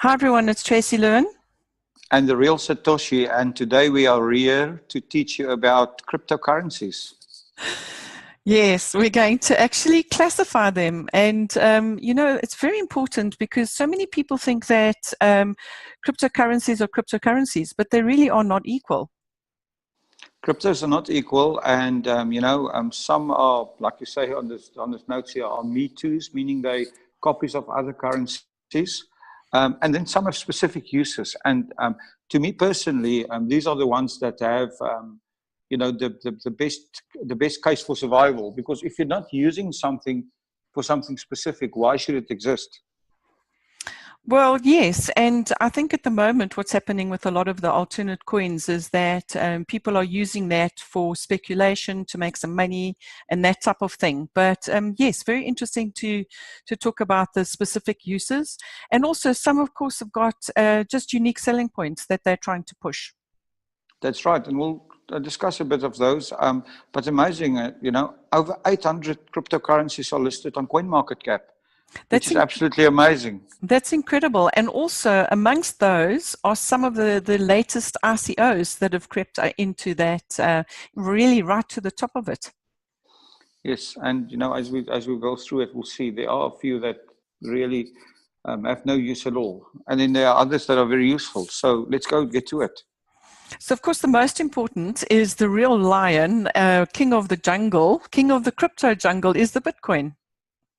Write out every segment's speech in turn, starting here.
Hi everyone, it's Tracy Lewin. And the real Satoshi, and today we are here to teach you about cryptocurrencies. Yes, we're going to actually classify them. And, it's very important because so many people think that cryptocurrencies are cryptocurrencies, but they really are not equal. Cryptos are not equal, and some are, like you say on this notes here, are me toos, meaning they copies of other currencies, and then some have specific uses. And to me personally, these are the ones that have the best case for survival. Because if you're not using something for something specific, why should it exist? Well, yes, and I think at the moment what's happening with a lot of the alternate coins is that people are using that for speculation to make some money and that type of thing. But yes, very interesting to talk about the specific uses. And also some, of course, have got just unique selling points that they're trying to push. That's right, and we'll discuss a bit of those. But amazing, over 800 cryptocurrencies are listed on CoinMarketCap. Which is absolutely amazing. That's incredible. And also amongst those are some of the latest ICOs that have crept into that, really right to the top of it. Yes, and as we go through it, we'll see there are a few that really have no use at all. And then there are others that are very useful. So let's go get to it. So, of course, the most important is the real lion, king of the jungle, king of the crypto jungle is the Bitcoin.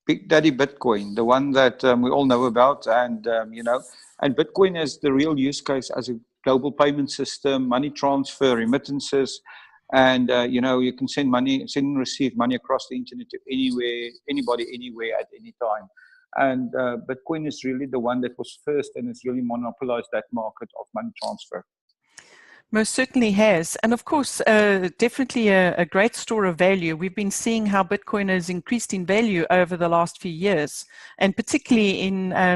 Big Daddy Bitcoin, the one that we all know about, and and Bitcoin is the real use case as a global payment system, money transfer, remittances, and you can send and receive money across the internet to anybody, anywhere, at any time. And Bitcoin is really the one that was first, and has really monopolized that market of money transfer. Most certainly has. And of course, definitely a great store of value. We've been seeing how Bitcoin has increased in value over the last few years. And particularly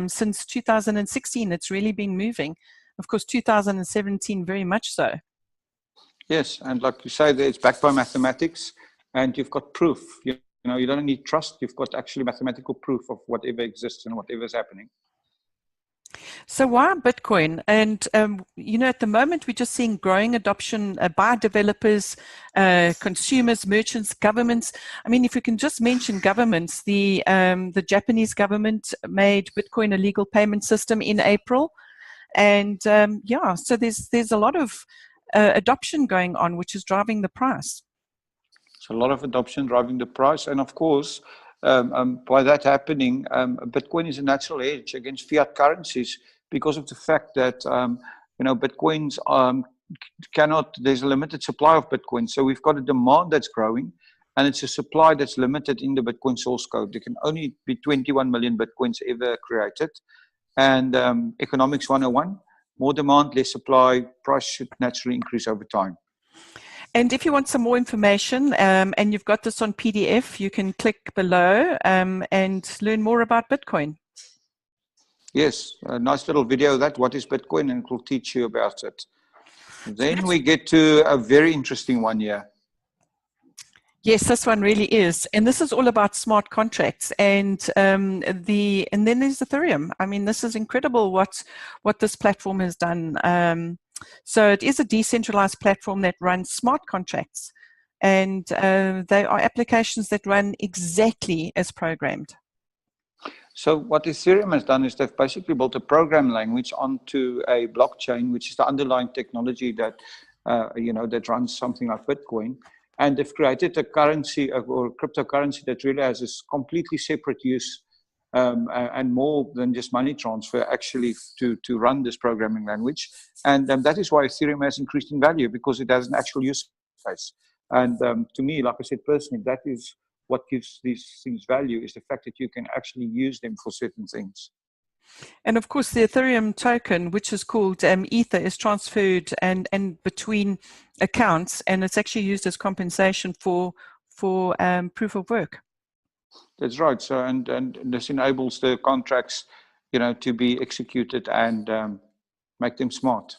since 2016, it's really been moving. Of course, 2017, very much so. Yes, and like you say, it's backed by mathematics, and you've got proof. You don't need trust. You've got actually mathematical proof of whatever exists and whatever is happening. So why Bitcoin? And, at the moment, we're just seeing growing adoption by developers, consumers, merchants, governments. I mean, if we can just mention governments, the Japanese government made Bitcoin a legal payment system in April. And so there's a lot of adoption going on, which is driving the price. So a lot of adoption driving the price. And of course, by that happening, Bitcoin is a natural hedge against fiat currencies because of the fact that, Bitcoins there's a limited supply of Bitcoin. So we've got a demand that's growing, and it's a supply that's limited in the Bitcoin source code. There can only be 21 million Bitcoins ever created. And economics 101, more demand, less supply, price should naturally increase over time. And if you want some more information, and you've got this on PDF, you can click below and learn more about Bitcoin. Yes, a nice little video what is Bitcoin, and it will teach you about it. Then we get to a very interesting one here. Yes, this one really is. And this is all about smart contracts. And then there's Ethereum. I mean, this is incredible what this platform has done. So it is a decentralized platform that runs smart contracts, and they are applications that run exactly as programmed. So what Ethereum has done is they've basically built a program language onto a blockchain, which is the underlying technology that that runs something like Bitcoin, and they've created a currency or a cryptocurrency that really has this completely separate use. And more than just money transfer, actually, to run this programming language. And that is why Ethereum has increased in value, because it has an actual use case. And to me, like I said personally, that is what gives these things value, is the fact that you can actually use them for certain things. And of course, the Ethereum token, which is called Ether, is transferred and between accounts, and it's actually used as compensation for proof of work. That's right. So, and this enables the contracts, to be executed and make them smart,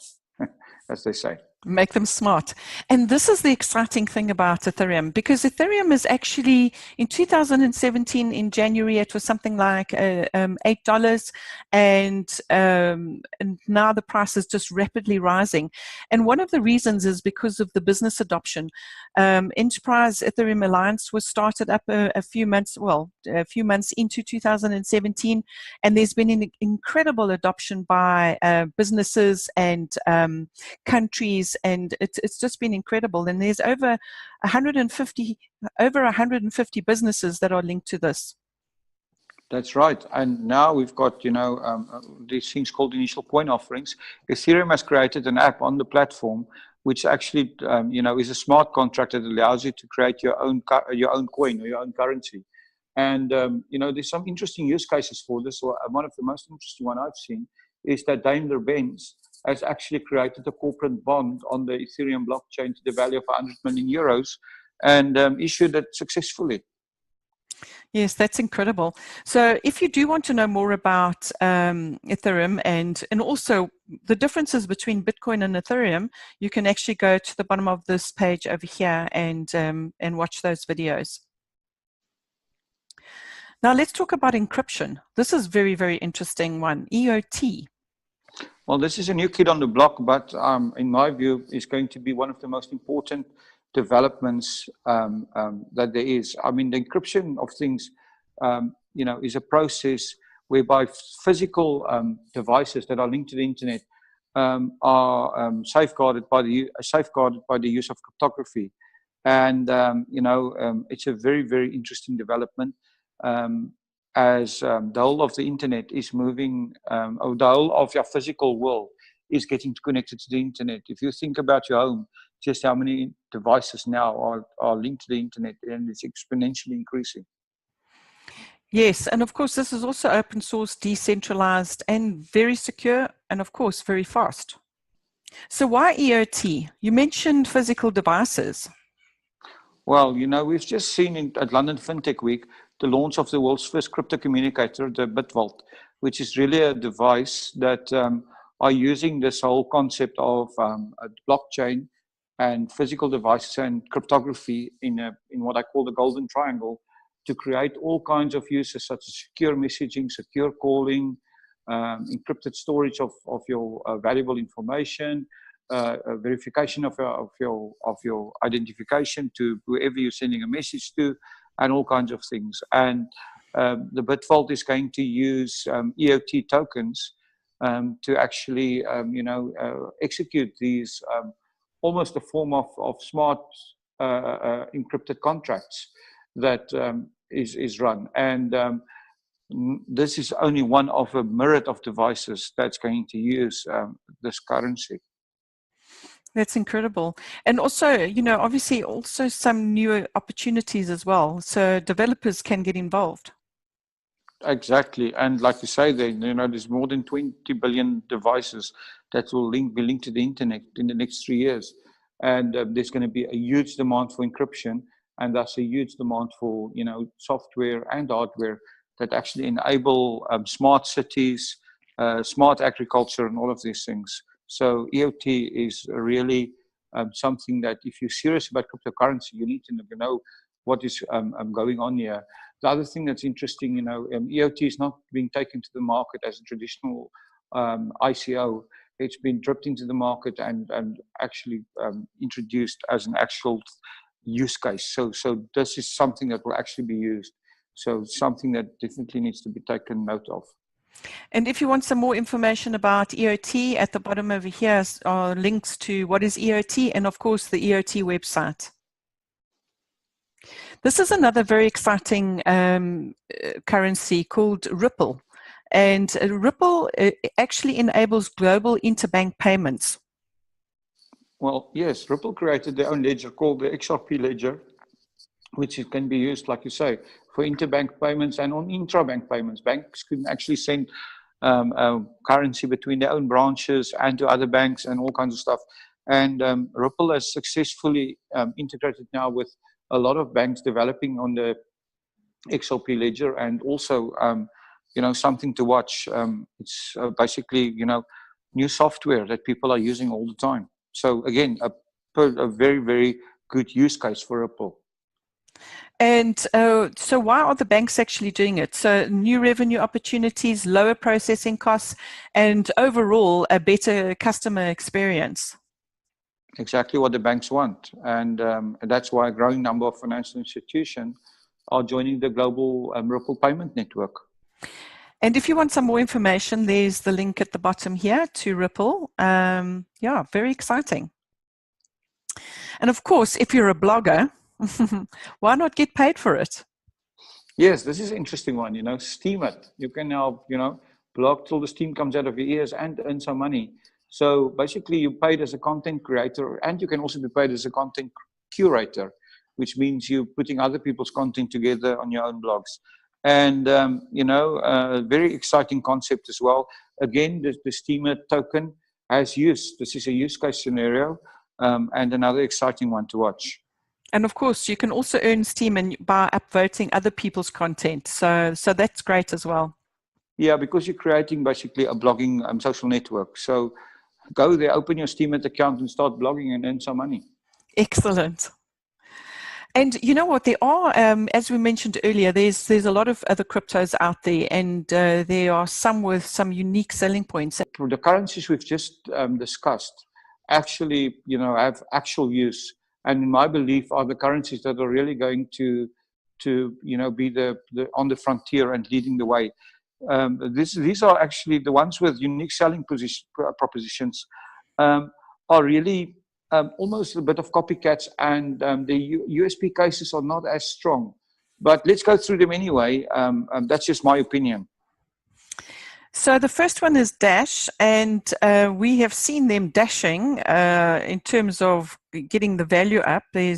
as they say. Make them smart. And this is the exciting thing about Ethereum, because Ethereum is actually, in 2017, in January, it was something like $8. And now the price is just rapidly rising. And one of the reasons is because of the business adoption. Enterprise Ethereum Alliance was started up a few months into 2017. And there's been an incredible adoption by businesses and countries, and it's just been incredible. And there's over 150 businesses that are linked to this. That's right. And now we've got, these things called initial coin offerings. Ethereum has created an app on the platform, which actually, is a smart contract that allows you to create your own coin or your own currency. And, there's some interesting use cases for this. One of the most interesting one I've seen is that Daimler-Benz has actually created a corporate bond on the Ethereum blockchain to the value of 100 million euros and issued it successfully. Yes, that's incredible. So if you do want to know more about Ethereum and also the differences between Bitcoin and Ethereum, you can actually go to the bottom of this page over here and watch those videos. Now let's talk about encryption. This is very, very interesting one, EOT. Well, this is a new kid on the block, but in my view, is going to be one of the most important developments that there is. I mean, the encryption of things, is a process whereby physical devices that are linked to the internet are safeguarded by the use of cryptography, and it's a very, very interesting development. As the whole of the internet is moving, or the whole of your physical world is getting connected to the internet. If you think about your home, just how many devices now are linked to the internet, and it's exponentially increasing. Yes, and of course, this is also open source, decentralized, and very secure, and of course, very fast. So why EOT? You mentioned physical devices. Well, we've just seen at London FinTech Week the launch of the world's first crypto communicator, the BitVault, which is really a device that are using this whole concept of a blockchain and physical devices and cryptography in what I call the golden triangle to create all kinds of uses such as secure messaging, secure calling, encrypted storage of your valuable information, verification of your identification to whoever you're sending a message to, and all kinds of things. And the BitVault is going to use EOT tokens to actually, execute these almost a form of smart encrypted contracts that is run. And this is only one of a myriad of devices that's going to use this currency. That's incredible. And also, obviously also some new opportunities as well. So developers can get involved. Exactly. And like you say, there's more than 20 billion devices that will be linked to the internet in the next 3 years. And there's going to be a huge demand for encryption, and thus a huge demand for, software and hardware that actually enable smart cities, smart agriculture, and all of these things. So EOT is really something that if you're serious about cryptocurrency, you need to know what is going on here. The other thing that's interesting, EOT is not being taken to the market as a traditional ICO. It's been dripped into the market and actually introduced as an actual use case. So this is something that will actually be used. So something that definitely needs to be taken note of. And if you want some more information about EOT, at the bottom over here are links to what is EOT and, of course, the EOT website. This is another very exciting currency called Ripple. And Ripple actually enables global interbank payments. Well, yes, Ripple created their own ledger called the XRP ledger, which it can be used, like you say, for interbank payments and on intrabank payments. Banks can actually send currency between their own branches and to other banks and all kinds of stuff. And Ripple has successfully integrated now with a lot of banks developing on the XRP ledger, and also, something to watch. It's basically, new software that people are using all the time. So again, a very, very good use case for Ripple. And so why are the banks actually doing it? So new revenue opportunities, lower processing costs, and overall a better customer experience. Exactly what the banks want. And that's why a growing number of financial institutions are joining the global Ripple payment network. And if you want some more information, there's the link at the bottom here to Ripple. Yeah, very exciting. And of course, if you're a blogger, why not get paid for it? Yes, this is an interesting one, steam it. You can now, blog till the steam comes out of your ears and earn some money. So basically you're paid as a content creator, and you can also be paid as a content curator, which means you're putting other people's content together on your own blogs. And, a very exciting concept as well. Again, the steamer token has use. This is a use case scenario, and another exciting one to watch. And of course, you can also earn steam by upvoting other people's content. So that's great as well. Yeah, because you're creating basically a blogging social network. So go there, open your Steemit account and start blogging and earn some money. Excellent. And you know what, there are, as we mentioned earlier, there's a lot of other cryptos out there, and there are some with some unique selling points. The currencies we've just discussed actually, have actual use. And in my belief are the currencies that are really going to be the on the frontier and leading the way. These are actually the ones with unique selling propositions are really almost a bit of copycats, and the USP cases are not as strong. But let's go through them anyway. That's just my opinion. So the first one is Dash, and we have seen them dashing in terms of getting the value up. They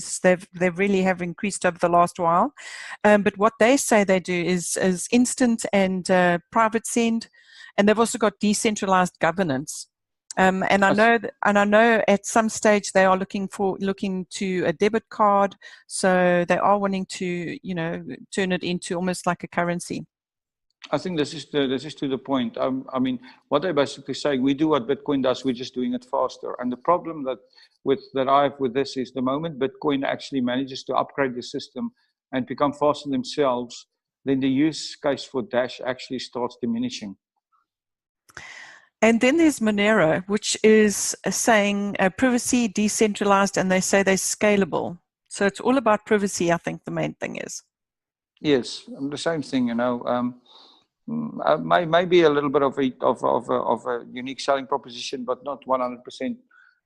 really have increased over the last while. But what they say they do is instant and private send, and they've also got decentralized governance. And I know at some stage they are looking to a debit card, so they are wanting to turn it into almost like a currency. I think this is to the point. I mean, what they're basically saying, we do what Bitcoin does, we're just doing it faster. And the problem that I have with this is the moment Bitcoin actually manages to upgrade the system and become faster themselves, then the use case for Dash actually starts diminishing. And then there's Monero, which is saying privacy, decentralized, and they say they're scalable. So it's all about privacy, I think the main thing is. Yes, the same thing, maybe a little bit of a unique selling proposition, but not 100%.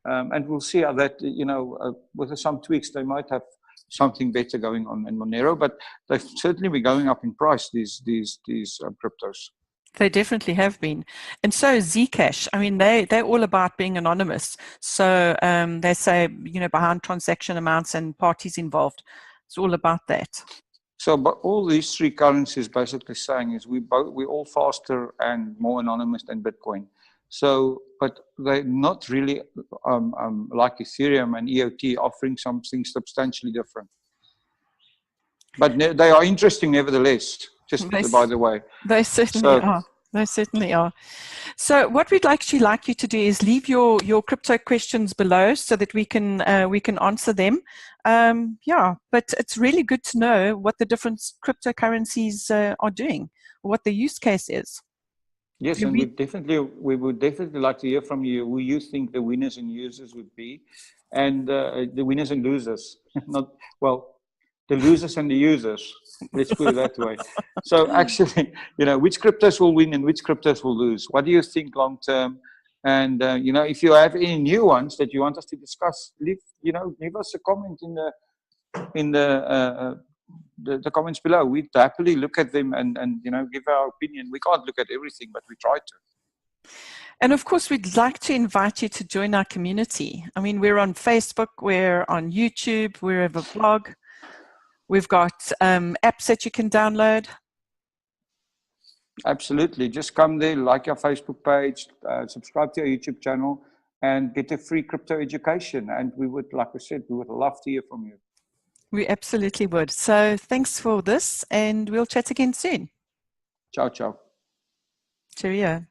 And we'll see how that, with some tweaks, they might have something better going on in Monero, but they've certainly been going up in price, these cryptos. They definitely have been. And so Zcash, I mean, they're all about being anonymous. So they say, behind transaction amounts and parties involved. It's all about that. So, but all these three currencies basically saying is we're all faster and more anonymous than Bitcoin. So, but they're not really like Ethereum and EOT offering something substantially different. But they are interesting nevertheless, just by the way. They certainly are. They certainly are. So what we'd actually like you to do is leave your crypto questions below so that we can answer them. Yeah, but it's really good to know what the different cryptocurrencies are doing, what the use case is. Yes, and we would definitely like to hear from you who you think the winners and losers would be, and the winners and losers. The losers and the users. Let's put it that way. So actually, which cryptos will win and which cryptos will lose? What do you think long term? And if you have any new ones that you want us to discuss, leave us a comment in the comments below. We'd happily look at them and give our opinion. We can't look at everything, but we try to. And of course, we'd like to invite you to join our community. I mean, we're on Facebook, we're on YouTube, we have a blog. We've got apps that you can download. Absolutely. Just come there, like our Facebook page, subscribe to our YouTube channel, and get a free crypto education. And we would, like I said, we would love to hear from you. We absolutely would. So thanks for this, and we'll chat again soon. Ciao, ciao. Cheerio.